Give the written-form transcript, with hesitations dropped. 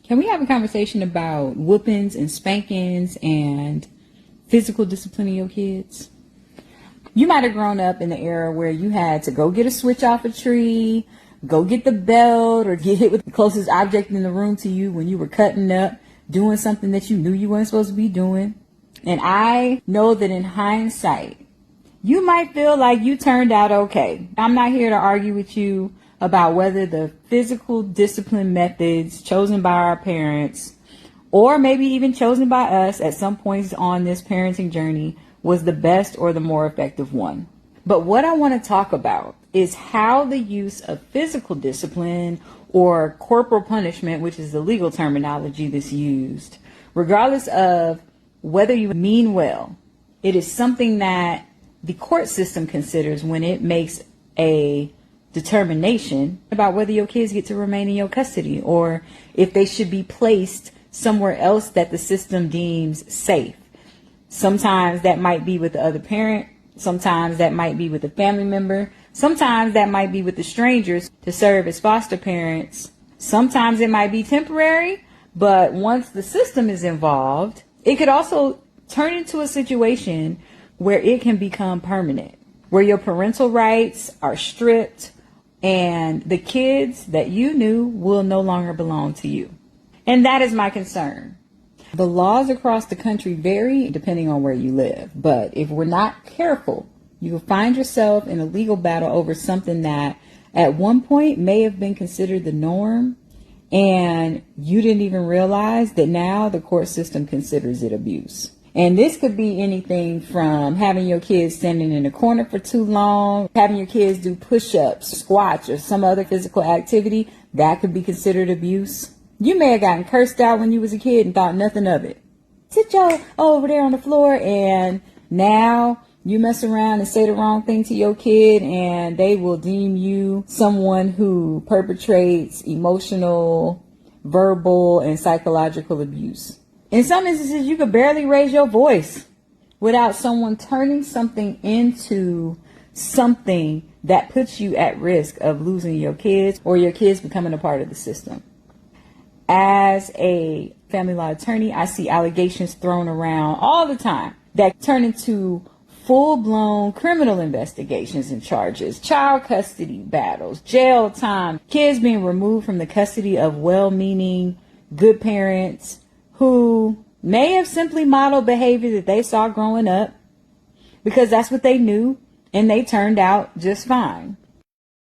Can we have a conversation about whoopings and spankings and physical disciplining your kids? You might have grown up in the era where you had to go get a switch off a tree, go get the belt, or get hit with the closest object in the room to you when you were cutting up, doing something that you knew you weren't supposed to be doing. And I know that in hindsight, you might feel like you turned out okay. I'm not here to argue with you about whether the physical discipline methods chosen by our parents, or maybe even chosen by us at some points on this parenting journey, was the best or the more effective one. But what I want to talk about is how the use of physical discipline or corporal punishment, which is the legal terminology that's used, regardless of whether you mean well, it is something that the court system considers when it makes a determination about whether your kids get to remain in your custody or if they should be placed somewhere else that the system deems safe. Sometimes that might be with the other parent. Sometimes that might be with a family member. Sometimes that might be with the strangers to serve as foster parents. Sometimes it might be temporary, but once the system is involved, it could also turn into a situation where it can become permanent, where your parental rights are stripped and the kids that you knew will no longer belong to you. And that is my concern. The laws across the country vary depending on where you live, but if we're not careful, you will find yourself in a legal battle over something that at one point may have been considered the norm, and you didn't even realize that now the court system considers it abuse. And this could be anything from having your kids standing in a corner for too long, having your kids do push-ups, squats, or some other physical activity. That could be considered abuse. You may have gotten cursed out when you was a kid and thought nothing of it. Sit y'all over there on the floor, and now you mess around and say the wrong thing to your kid and they will deem you someone who perpetrates emotional, verbal, and psychological abuse. In some instances, you could barely raise your voice without someone turning something into something that puts you at risk of losing your kids or your kids becoming a part of the system. As a family law attorney, I see allegations thrown around all the time that turn into full-blown criminal investigations and charges, child custody battles, jail time, kids being removed from the custody of well-meaning, good parents who may have simply modeled behavior that they saw growing up because that's what they knew and they turned out just fine.